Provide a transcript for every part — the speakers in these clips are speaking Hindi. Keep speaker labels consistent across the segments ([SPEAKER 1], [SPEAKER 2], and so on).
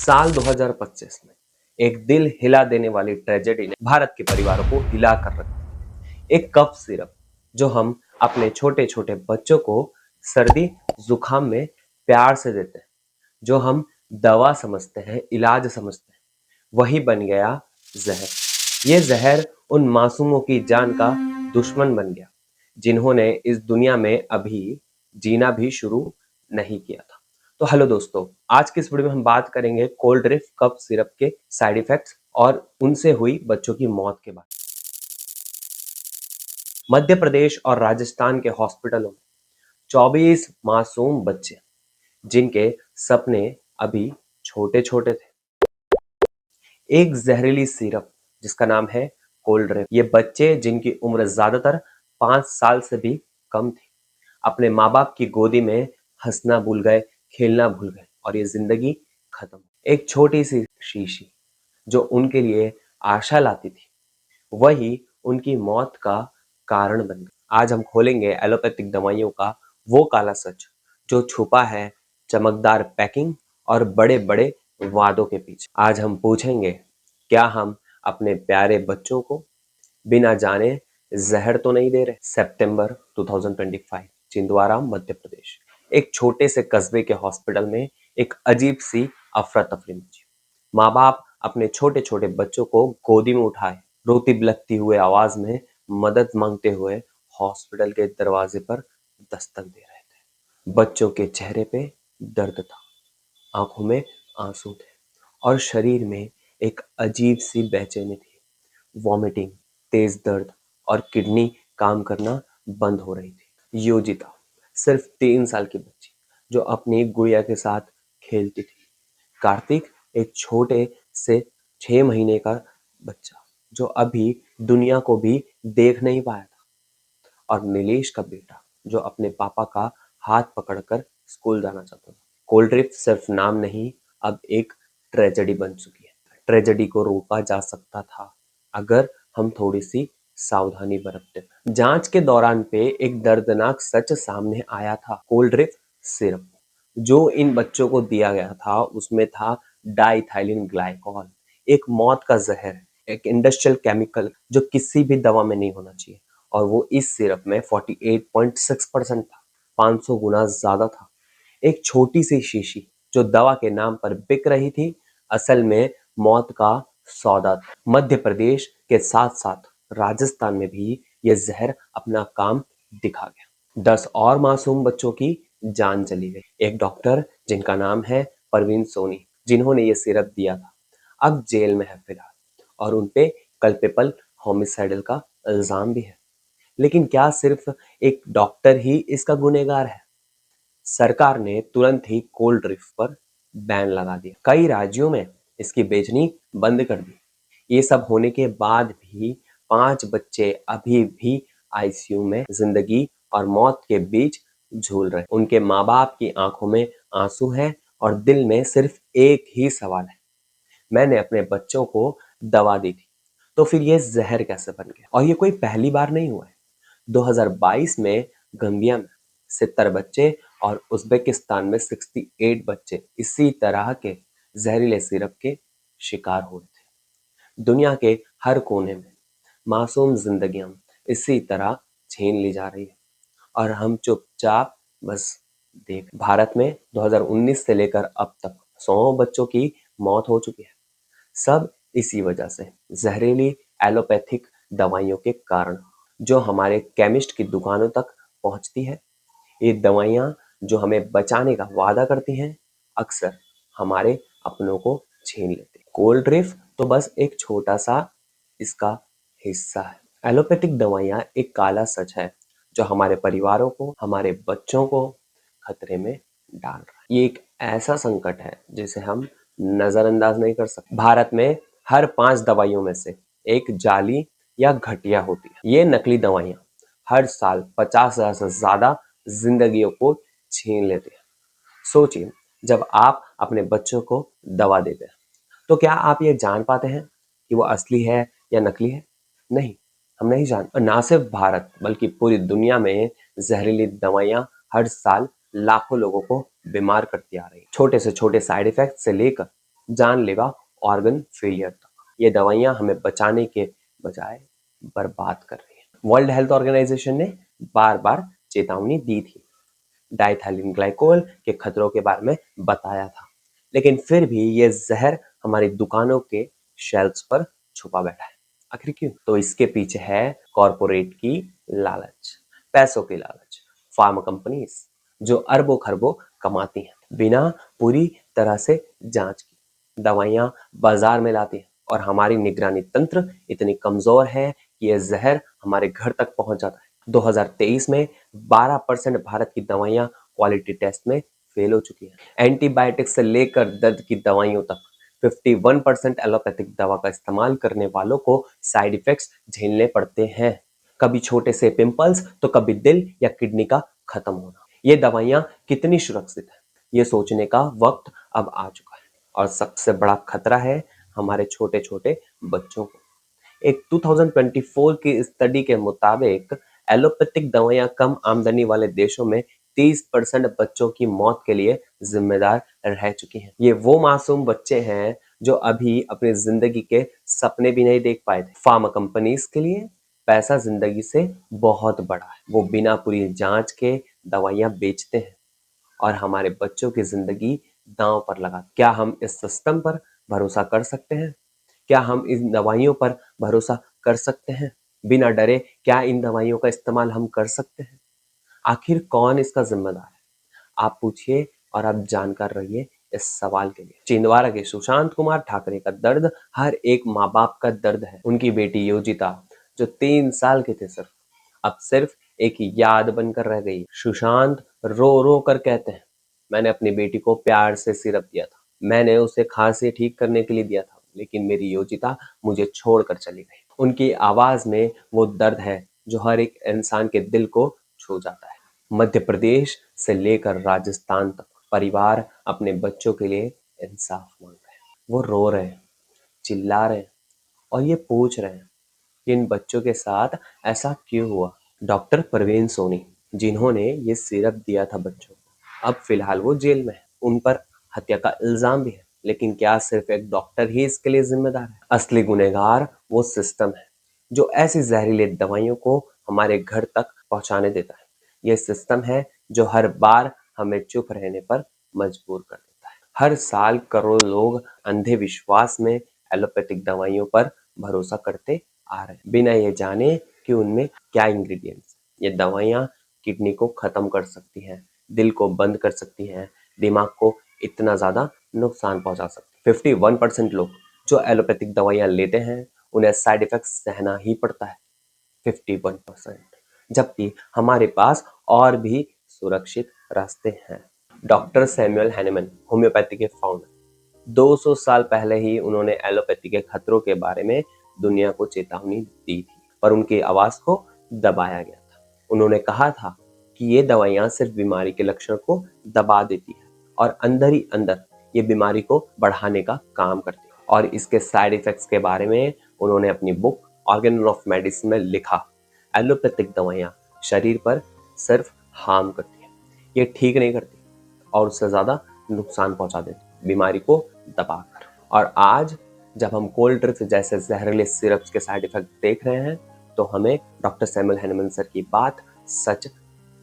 [SPEAKER 1] साल 2025 में एक दिल हिला देने वाली ट्रेजेडी ने भारत के परिवारों को हिला कर रख दिया। एक कफ सिरप जो हम अपने छोटे छोटे बच्चों को सर्दी जुकाम में प्यार से देते हैं, जो हम दवा समझते हैं, इलाज समझते हैं, वही बन गया जहर। ये जहर उन मासूमों की जान का दुश्मन बन गया जिन्होंने इस दुनिया में अभी जीना भी शुरू नहीं किया था। तो हेलो दोस्तों, आज की इस वीडियो में हम बात करेंगे कोल्ड ड्रिफ्ट कफ सिरप के साइड इफेक्ट्स और उनसे हुई बच्चों की मौत के बारे में। मध्य प्रदेश और राजस्थान के हॉस्पिटलों में 24 मासूम बच्चे जिनके सपने अभी छोटे छोटे थे, एक जहरीली सिरप जिसका नाम है कोल्ड ड्रिफ्ट। ये बच्चे जिनकी उम्र ज्यादातर 5 साल से भी कम थी, अपने माँ बाप की गोदी में हंसना भूल गए, खेलना भूल गए और ये जिंदगी खत्म। एक छोटी सी शीशी जो उनके लिए आशा लाती थी, वही उनकी मौत का कारण बन गई। आज हम खोलेंगे एलोपैथिक दवाइयों का वो काला सच जो छुपा है चमकदार पैकिंग और बड़े बड़े वादों के पीछे। आज हम पूछेंगे, क्या हम अपने प्यारे बच्चों को बिना जाने जहर तो नहीं दे रहे। सितंबर 2025, छिंदवाड़ा मध्य प्रदेश। एक छोटे से कस्बे के हॉस्पिटल में एक अजीब सी अफरा तफरी मची। माँ बाप अपने छोटे छोटे बच्चों को गोदी में उठाए रोती बिलखती हुए आवाज में मदद मांगते हुए हॉस्पिटल के दरवाजे पर दस्तक दे रहे थे। बच्चों के चेहरे पे दर्द था, आंखों में आंसू थे और शरीर में एक अजीब सी बेचैनी थी। वॉमिटिंग, तेज दर्द और किडनी काम करना बंद हो रही थी। योजिता सिर्फ 3 साल की बच्ची जो अपनी गुड़िया के साथ खेलती थी। कार्तिक एक छोटे से 6 महीने का बच्चा जो अभी दुनिया को भी देख नहीं पाया था। और नीलेश का बेटा जो अपने पापा का हाथ पकड़कर स्कूल जाना चाहता था। कोल्ड ड्रिफ्ट सिर्फ नाम नहीं, अब एक ट्रेजेडी बन चुकी है। ट्रेजेडी को रोका जा सकता था अगर हम थोड़ी सी सावधानी बरतते। जांच के दौरान पे एक दर्दनाक सच सामने आया था। कोल्ड ड्रिफ्ट सिरप जो इन बच्चों को दिया गया था उसमें था डाइथाइलिन ग्लाइकॉल, एक मौत का जहर, एक इंडस्ट्रियल केमिकल जो किसी भी दवा में नहीं होना चाहिए। और वो इस सिरप में 48.6% था, 500 गुना ज्यादा था। एक छोटी सी शीशी जो दवा के नाम पर बिक रही थी, असल में मौत का सौदा था। मध्य प्रदेश के साथ साथ राजस्थान में भी ये जहर अपना काम दिखा गया। 10 और मासूम बच्चों की जान चली गई। एक डॉक्टर जिनका नाम है परवीन सोनी, जिन्होंने ये सिरप दिया था, अब जेल में है फिलहाल और उनपे कल्पेबल होमिसाइडल का इल्जाम भी है। लेकिन क्या सिर्फ एक डॉक्टर ही इसका गुनहगार है? सरकार ने तुरंत ही कोल्ड ड्रिफ्ट पर बैन लगा दिया। कई राज्यों में इसकी बेचनी बंद कर दी। ये सब होने के बाद भी 5 बच्चे अभी भी आईसीयू में जिंदगी और मौत के बीच झूल रहे। उनके माँ बाप की आंखों में आंसू हैं और दिल में सिर्फ एक ही सवाल है, मैंने अपने बच्चों को दवा दी थी तो फिर ये जहर कैसे बन गया? और ये कोई पहली बार नहीं हुआ है। 2022 में गंबिया में 70 बच्चे और उज्बेकिस्तान में 68 बच्चे इसी तरह के जहरीले सिरप के शिकार हुए थे। दुनिया के हर कोने में मासूम जिंदगियां इसी तरह छीन ली जा रही है और हम चुपचाप बस देख। भारत में 2019 से लेकर अब तक 100 बच्चों की मौत हो चुकी है, सब इसी वजह से, जहरीली एलोपैथिक दवाइयों के कारण जो हमारे केमिस्ट की दुकानों तक पहुंचती है। ये दवाइयां जो हमें बचाने का वादा करती हैं, अक्सर हमारे अपनों को छीन लेती हैं। कोल्ड ड्रिफ्ट तो बस एक छोटा सा इसका हिस्सा है। एलोपैथिक दवाइयां एक काला सच है जो हमारे परिवारों को, हमारे बच्चों को खतरे में डाल रहा है। ये एक ऐसा संकट है जिसे हम नजरअंदाज नहीं कर सकते। भारत में हर 5 दवाइयों में से एक जाली या घटिया होती है। ये नकली दवाइयां हर साल 50,000 से ज्यादा जिंदगियों को छीन लेते हैं। सोचिए, जब आप अपने बच्चों को दवा देते हैं तो क्या आप ये जान पाते हैं कि वो असली है या नकली है? नहीं, हम नहीं जानते। और ना सिर्फ भारत बल्कि पूरी दुनिया में जहरीली दवाइयां हर साल लाखों लोगों को बीमार करती आ रही। छोटे से छोटे साइड इफेक्ट से लेकर जानलेवा ऑर्गन फेलियर तक। ये दवाइयां हमें बचाने के बजाय बर्बाद कर रही है। वर्ल्ड हेल्थ ऑर्गेनाइजेशन ने बार बार चेतावनी दी थी, डाइथाइलिन ग्लाइकोल के खतरों के बारे में बताया था, लेकिन फिर भी ये जहर हमारी दुकानों के शेल्फ्स पर छुपा बैठा है। आखिर क्यों? तो इसके पीछे है कॉरपोरेट की लालच, पैसों की लालच, फार्मा कंपनीज जो अरबों खरबों कमाती हैं बिना पूरी तरह से जांच की दवाइयां बाजार में लाती हैं, और हमारी निगरानी तंत्र इतनी कमजोर है कि यह जहर हमारे घर तक पहुंच जाता है। 2023 में 12% भारत की दवाइयां क्वालिटी टेस्ट में फेल हो चुकी हैं। एंटीबायोटिक से लेकर दर्द की दवाइयों तक 51% एलोपैथिक दवा का इस्तेमाल करने वालों को साइड इफेक्ट्स झेलने पड़ते हैं। कभी छोटे से पिंपल्स तो कभी दिल या किडनी का खत्म होना। ये दवाइयां कितनी सुरक्षित है, ये सोचने का वक्त अब आ चुका है। और सबसे बड़ा खतरा है हमारे छोटे छोटे बच्चों को। एक 2024 की स्टडी के मुताबिक एलोपैथिक दवाइयां कम आमदनी वाले देशों में 30% बच्चों की मौत के लिए जिम्मेदार रह चुकी हैं। ये वो मासूम बच्चे हैं जो अभी अपनी जिंदगी के सपने भी नहीं देख पाए थे। फार्मा कंपनीज के लिए पैसा जिंदगी से बहुत बड़ा है। वो बिना पूरी जांच के दवाइयां बेचते हैं और हमारे बच्चों की जिंदगी दांव पर लगा। क्या हम इस सिस्टम पर भरोसा कर सकते हैं? क्या हम इन दवाइयों पर भरोसा कर सकते हैं? बिना डरे क्या इन दवाइयों का इस्तेमाल हम कर सकते हैं? आखिर कौन इसका जिम्मेदार है? आप पूछिए और आप जानकार रहिए इस सवाल के लिए। छिंदवाड़ा के सुशांत कुमार ठाकरे का दर्द हर एक माँ बाप का दर्द है। उनकी बेटी योजिता जो 3 साल की थी अब सिर्फ एक याद बनकर रह गई। सुशांत रो रो कर कहते हैं, मैंने अपनी बेटी को प्यार से सिरप दिया था, मैंने उसे खांसी ठीक करने के लिए दिया था, लेकिन मेरी योजिता मुझे छोड़कर चली गई। उनकी आवाज में वो दर्द है जो हर एक इंसान के दिल को छू जाता है। मध्य प्रदेश से लेकर राजस्थान तक परिवार अपने बच्चों के लिए इंसाफ मांग रहे हैं। वो रो रहे हैं, चिल्ला रहे हैं और ये पूछ रहे हैं कि इन बच्चों के साथ ऐसा क्यों हुआ। डॉक्टर परवीन सोनी जिन्होंने ये सिरप दिया था बच्चों को, अब फिलहाल वो जेल में है। उन पर हत्या का इल्जाम भी है, लेकिन क्या सिर्फ एक डॉक्टर ही इसके लिए जिम्मेदार है? असली गुनहगार वो सिस्टम है जो ऐसी जहरीली दवाइयों को हमारे घर तक पहुंचाने देता है। ये सिस्टम है जो हर बार हमें चुप रहने पर मजबूर कर देता है। हर साल करोड़ों लोग अंधे विश्वास में एलोपैथिक दवाइयों पर भरोसा करते आ रहे हैं, बिना ये जाने कि उनमें क्या इंग्रेडिएंट्स। ये दवाइयाँ किडनी को खत्म कर सकती हैं, दिल को बंद कर सकती हैं, दिमाग को इतना ज्यादा नुकसान पहुंचा सकती है। 51% लोग जो एलोपैथिक दवाइयाँ लेते हैं उन्हें साइड इफेक्ट सहना ही पड़ता है। 51%, जबकि हमारे पास और भी सुरक्षित रास्ते हैं। डॉक्टर सैमुअल हैनेमन होम्योपैथी के फाउंडर, 200 साल पहले ही उन्होंने एलोपैथी के खतरों के बारे में दुनिया को चेतावनी दी थी, पर उनकी आवाज को दबाया गया था। उन्होंने कहा था कि ये दवाइयां सिर्फ बीमारी के लक्षण को दबा देती है और अंदर ही अंदर ये बीमारी को बढ़ाने का काम करती है। और इसके साइड इफेक्ट्स के बारे में उन्होंने अपनी बुक ऑर्गन ऑफ मेडिसिन में लिखा, एलोपैथिक दवाइयां शरीर पर सिर्फ हार्म करती है, ये ठीक नहीं करती और उससे ज्यादा नुकसान पहुंचा देती, बीमारी को दबाकर। और आज जब हम कोल्ड ड्रिंक्स जैसे जहरीले सिरप्स के साइड इफेक्ट देख रहे हैं तो हमें डॉक्टर सैमुअल हैनेमन सर की बात सच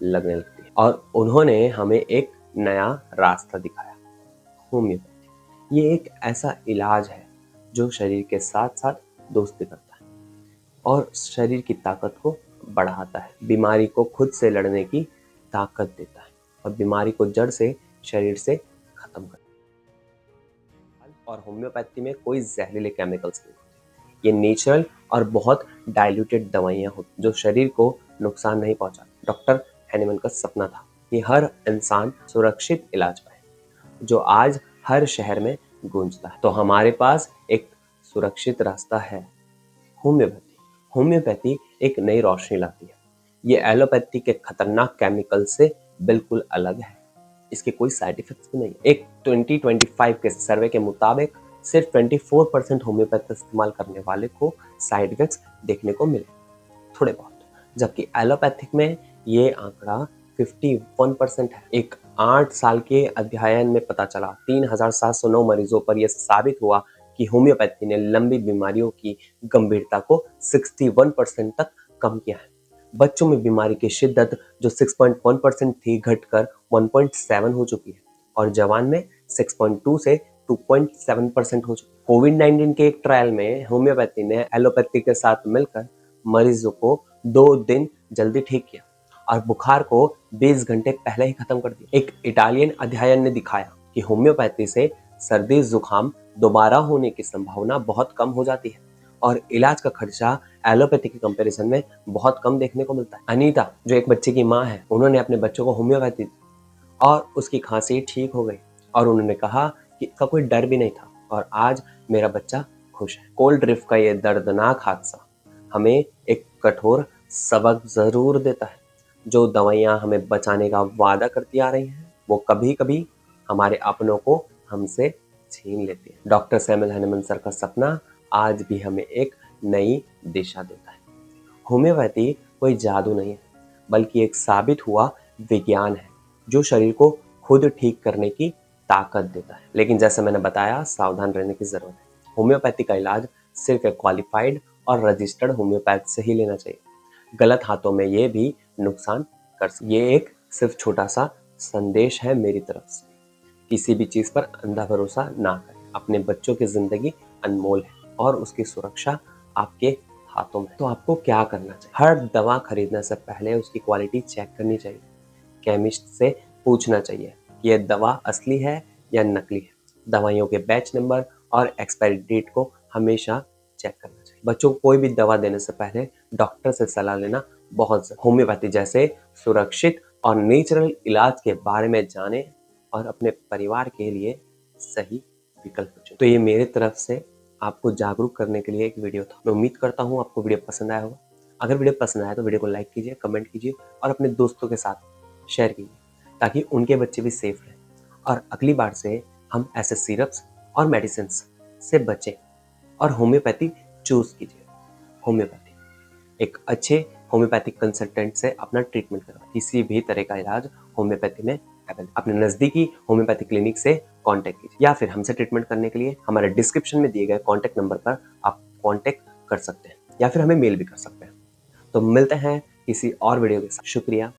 [SPEAKER 1] लगने लगती है और उन्होंने हमें एक नया रास्ता दिखाया, होम्योपैथी। ये एक ऐसा इलाज है जो शरीर के साथ साथ दोस्ती करता है और शरीर की ताकत को बढ़ाता है, बीमारी को खुद से लड़ने की ताकत देता है और बीमारी को जड़ से शरीर से खत्म करता है। और होम्योपैथी में कोई जहरीले केमिकल्स नहीं होते, ये नेचुरल और बहुत डाइल्यूटेड दवाइयां होती जो शरीर को नुकसान नहीं पहुंचाती। डॉक्टर हैनेमन का सपना था कि हर इंसान सुरक्षित इलाज पाए, जो आज हर शहर में गूंजता है। तो हमारे पास एक सुरक्षित रास्ता है, होम्योपैथी। होम्योपैथी एक नई रोशनी लाती है। ये एलोपैथी के खतरनाक केमिकल से बिल्कुल अलग है, इसके कोई साइड इफेक्ट्स भी नहीं। एक 2025 के सर्वे के मुताबिक सिर्फ 24% होम्योपैथी इस्तेमाल करने वाले को साइड इफेक्ट्स देखने को मिले, थोड़े बहुत, जबकि एलोपैथिक में ये आंकड़ा 51% है। एक 8 साल के अध्ययन में पता चला 3,709 मरीजों पर यह साबित हुआ कि होम्योपैथी ने लंबी बीमारियों की गंभीरता को 61% तक कम किया है। बच्चों में बीमारी की शिद्दत जो 6.1% थी घटकर 1.7 हो चुकी है और जवान में 6.2 से 2.7% हो चुकी है। कोविड-19 के एक ट्रायल में होम्योपैथी ने एलोपैथी के साथ मिलकर मरीजों को 2 दिन जल्दी ठीक किया और बुखार को 20 घंटे पहले ही खत्म कर दिया। एक इटालियन अध्ययन ने दिखाया कि होम्योपैथी से सर्दी जुकाम दोबारा होने की संभावना बहुत कम हो जाती है और इलाज का खर्चा एलोपैथी के कंपैरिजन में बहुत कम देखने को मिलता है। अनीता जो एक बच्चे की माँ है, उन्होंने अपने बच्चों को होम्योपैथी दी और उसकी खांसी ठीक हो गई और उन्होंने कहा कि इसका कोई डर भी नहीं था और आज मेरा बच्चा खुश है। कोल्ड ड्रिफ्ट का ये दर्दनाक हादसा हमें एक कठोर सबक जरूर देता है। जो दवाइयाँ हमें बचाने का वादा करती आ रही हैं, वो कभी कभी हमारे अपनों को हमसे छीन लेती है। डॉक्टर सैमुअल हैनेमन सर का सपना आज भी हमें एक नई दिशा देता है। होम्योपैथी कोई जादू नहीं है, बल्कि एक साबित हुआ विज्ञान है जो शरीर को खुद ठीक करने की ताकत देता है। लेकिन जैसे मैंने बताया, सावधान रहने की जरूरत है। होम्योपैथी का इलाज सिर्फ एक क्वालिफाइड और रजिस्टर्ड होम्योपैथ से ही लेना चाहिए। गलत हाथों में ये भी नुकसान कर सकता है। ये एक सिर्फ छोटा सा संदेश है मेरी तरफ से। किसी भी चीज पर अंधा भरोसा ना करें। अपने बच्चों की जिंदगी अनमोल है और उसकी सुरक्षा आपके हाथों में। तो आपको क्या करना चाहिए? हर दवा खरीदने से पहले उसकी क्वालिटी चेक करनी चाहिए। केमिस्ट से पूछना चाहिए कि यह दवा असली है या नकली है। दवाइयों के बैच नंबर और एक्सपायरी डेट को हमेशा चेक करना चाहिए। बच्चों को कोई भी दवा देने से पहले डॉक्टर से सलाह लेना बहुत जरूरी है। होम्योपैथी जैसे सुरक्षित और नेचुरल इलाज के बारे में जाने और अपने परिवार के लिए सही विकल्प चुनें। तो ये मेरे तरफ से आपको जागरूक करने के लिए एक वीडियो था। मैं उम्मीद करता हूँ आपको वीडियो पसंद आया होगा। अगर वीडियो पसंद आया तो वीडियो को लाइक कीजिए, कमेंट कीजिए और अपने दोस्तों के साथ शेयर कीजिए ताकि उनके बच्चे भी सेफ रहें। और अगली बार से हम ऐसे सिरप्स और मेडिसिन से बचें और होम्योपैथी चूज कीजिए। होम्योपैथी एक अच्छे होम्योपैथिक कंसल्टेंट से अपना ट्रीटमेंट करवाएं। किसी भी तरह का इलाज होम्योपैथी में अवेलेबल। अपने नजदीकी होम्योपैथी क्लिनिक से कांटेक्ट कीजिए या फिर हमसे ट्रीटमेंट करने के लिए हमारे डिस्क्रिप्शन में दिए गए कांटेक्ट नंबर पर आप कांटेक्ट कर सकते हैं या फिर हमें मेल भी कर सकते हैं। तो मिलते हैं किसी और वीडियो के साथ। शुक्रिया।